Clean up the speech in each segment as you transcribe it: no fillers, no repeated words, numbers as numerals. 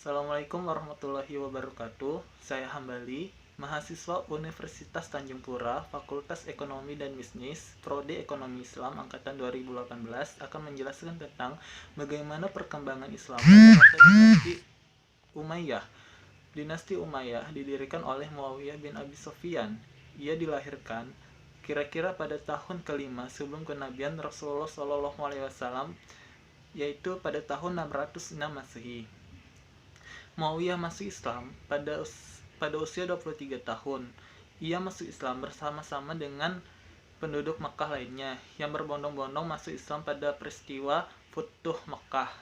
Assalamualaikum warahmatullahi wabarakatuh. Saya Hambali, mahasiswa Universitas Tanjung Pura, Fakultas Ekonomi dan Bisnis, Prodi Ekonomi Islam angkatan 2018 akan menjelaskan tentang bagaimana perkembangan Islam pada masa dinasti Umayyah. Dinasti Umayyah didirikan oleh Muawiyah bin Abi Sufyan. Ia dilahirkan kira-kira pada tahun kelima sebelum kenabian Rasulullah SAW, yaitu pada tahun 606 Masehi. Muawiyah masuk Islam pada usia 23 tahun. Ia masuk Islam bersama-sama dengan penduduk Mekah lainnya yang berbondong-bondong masuk Islam pada peristiwa Futuh Mekah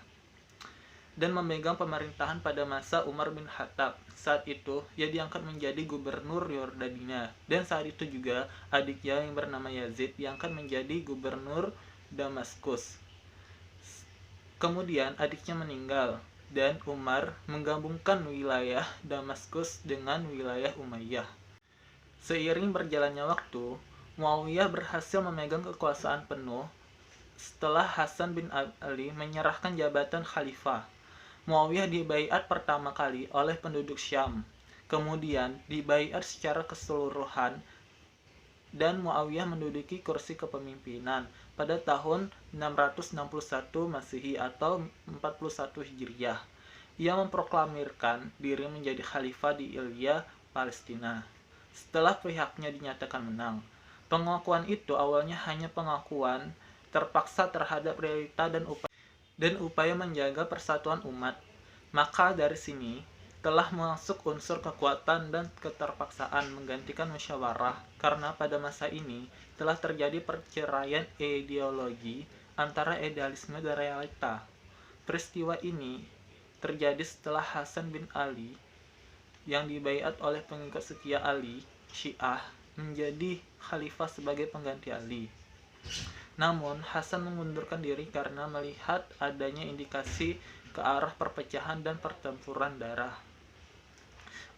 dan memegang pemerintahan pada masa Umar bin Khattab. Saat itu, ia diangkat menjadi gubernur Yordania, dan saat itu juga adiknya yang bernama Yazid diangkat menjadi gubernur Damaskus. Kemudian adiknya meninggal, dan Umar menggabungkan wilayah Damaskus dengan wilayah Umayyah. Seiring berjalannya waktu, Muawiyah berhasil memegang kekuasaan penuh setelah Hasan bin Ali menyerahkan jabatan khalifah. Muawiyah dibaiat pertama kali oleh penduduk Syam, kemudian dibaiat secara keseluruhan, dan Muawiyah menduduki kursi kepemimpinan pada tahun 661 Masehi atau 41 Hijriah. Ia memproklamirkan diri menjadi khalifah di Ilya, Palestina, setelah pihaknya dinyatakan menang. Pengakuan itu awalnya hanya pengakuan terpaksa terhadap realita dan upaya menjaga persatuan umat. Maka dari sini telah masuk unsur kekuatan dan keterpaksaan menggantikan musyawarah, karena pada masa ini telah terjadi perceraian ideologi antara idealisme dan realita. Peristiwa ini terjadi setelah Hasan bin Ali yang dibaiat oleh pengikut setia Ali, Syiah, menjadi khalifah sebagai pengganti Ali. Namun, Hasan mengundurkan diri karena melihat adanya indikasi ke arah perpecahan dan pertempuran darah.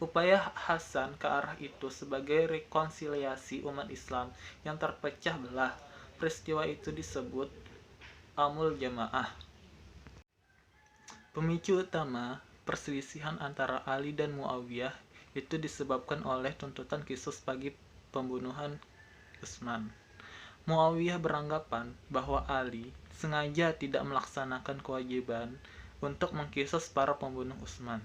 Upaya Hasan ke arah itu sebagai rekonsiliasi umat Islam yang terpecah belah. Peristiwa itu disebut Amul Jamaah. Pemicu utama perselisihan antara Ali dan Muawiyah itu disebabkan oleh tuntutan kisos bagi pembunuhan Utsman. Muawiyah beranggapan bahwa Ali sengaja tidak melaksanakan kewajiban untuk mengkisos para pembunuh Utsman.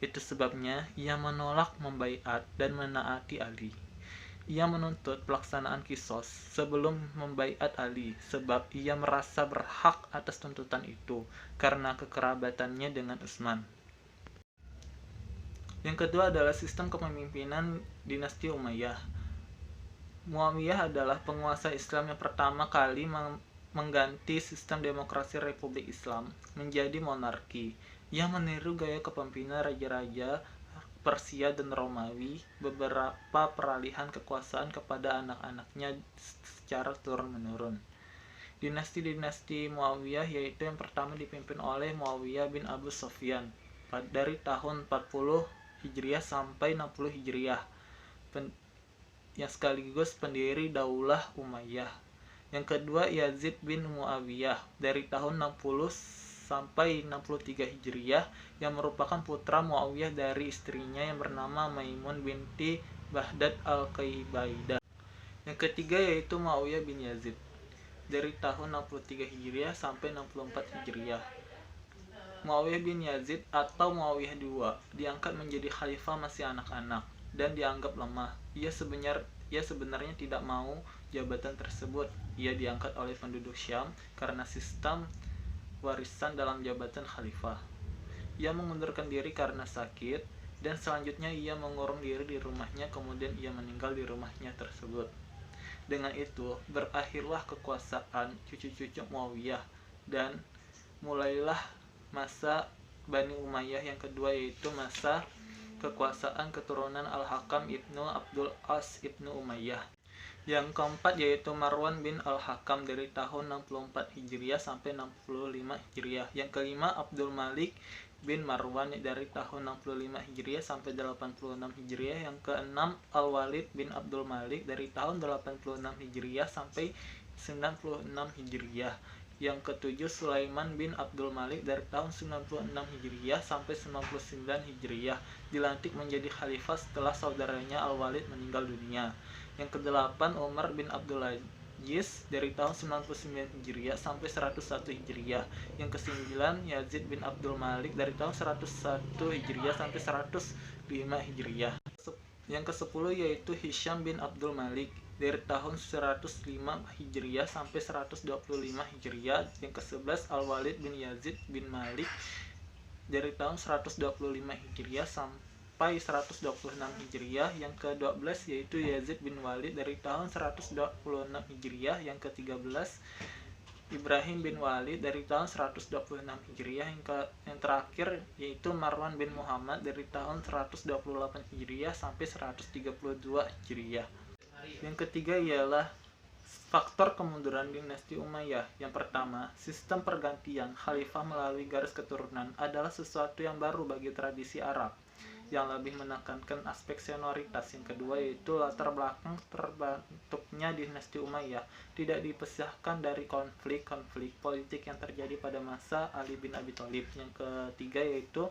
Itu sebabnya ia menolak membaiat dan menaati Ali. Ia menuntut pelaksanaan kisos sebelum membaiat Ali, sebab ia merasa berhak atas tuntutan itu karena kekerabatannya dengan Utsman. Yang kedua adalah sistem kepemimpinan dinasti Umayyah. Muawiyah adalah penguasa Islam yang pertama kali mengganti sistem demokrasi Republik Islam menjadi monarki. Ia meniru gaya kepemimpinan raja-raja Persia dan Romawi, beberapa peralihan kekuasaan kepada anak-anaknya secara turun-menurun. Dinasti-dinasti Muawiyah yaitu yang pertama dipimpin oleh Muawiyah bin Abu Sufyan dari tahun 40 Hijriah sampai 60 Hijriah, yang sekaligus pendiri Daulah Umayyah. Yang kedua Yazid bin Muawiyah dari tahun 60 sampai 63 Hijriah, yang merupakan putra Muawiyah dari istrinya yang bernama Maimun binti Bahdad al-Qaibaidah. Yang ketiga yaitu Muawiyah bin Yazid dari tahun 63 Hijriah sampai 64 Hijriah. Muawiyah bin Yazid atau Muawiyah II diangkat menjadi khalifah masih anak-anak dan dianggap lemah. Ia sebenarnya tidak mau jabatan tersebut. Ia diangkat oleh penduduk Syam karena sistem warisan dalam jabatan khalifah. Ia mengundurkan diri karena sakit, dan selanjutnya ia mengurung diri di rumahnya, kemudian ia meninggal di rumahnya tersebut. Dengan itu, berakhirlah kekuasaan cucu-cucu Muawiyah, dan mulailah masa Bani Umayyah yang kedua, yaitu masa kekuasaan keturunan Al-Hakam ibnu Abdul As ibnu Umayyah. Yang keempat yaitu Marwan bin Al-Hakam dari tahun 64 Hijriah sampai 65 Hijriah. Yang kelima Abdul Malik bin Marwan dari tahun 65 Hijriah sampai 86 Hijriah. Yang keenam Al-Walid bin Abdul Malik dari tahun 86 Hijriah sampai 96 Hijriah. Yang ketujuh, Sulaiman bin Abdul Malik dari tahun 96 Hijriah sampai 99 Hijriah, dilantik menjadi khalifah setelah saudaranya Al-Walid meninggal dunia. Yang kedelapan, Umar bin Abdul Aziz dari tahun 99 Hijriah sampai 101 Hijriah. Yang kesembilan, Yazid bin Abdul Malik dari tahun 101 Hijriah sampai 105 Hijriah. Yang ke-10 yaitu Hisham bin Abdul Malik dari tahun 105 Hijriah sampai 125 Hijriah. Yang ke-11 Al-Walid bin Yazid bin Malik dari tahun 125 Hijriah sampai 126 Hijriah. Yang ke-12 yaitu Yazid bin Walid dari tahun 126 Hijriah. Yang ke-13 Ibrahim bin Walid dari tahun 126 Hijriah. Yang terakhir yaitu Marwan bin Muhammad dari tahun 128 Hijriah sampai 132 Hijriah. Yang ketiga ialah faktor kemunduran dinasti Umayyah. Yang pertama, sistem pergantian khalifah melalui garis keturunan adalah sesuatu yang baru bagi tradisi Arab, yang lebih menekankan aspek senioritas. Yang kedua yaitu latar belakang terbentuknya dinasti Umayyah tidak dipisahkan dari konflik-konflik politik yang terjadi pada masa Ali bin Abi Thalib. Yang ketiga yaitu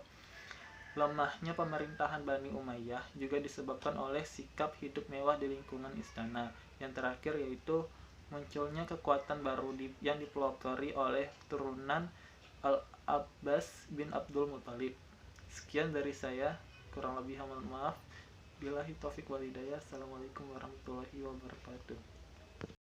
lemahnya pemerintahan Bani Umayyah juga disebabkan oleh sikap hidup mewah di lingkungan istana. Yang terakhir yaitu munculnya kekuatan baru yang dipelopori oleh turunan Al-Abbas bin Abdul Muthalib. Sekian dari saya, kurang lebih mohon maaf. Billahi taufik wal hidayah. Assalamualaikum warahmatullahi wabarakatuh.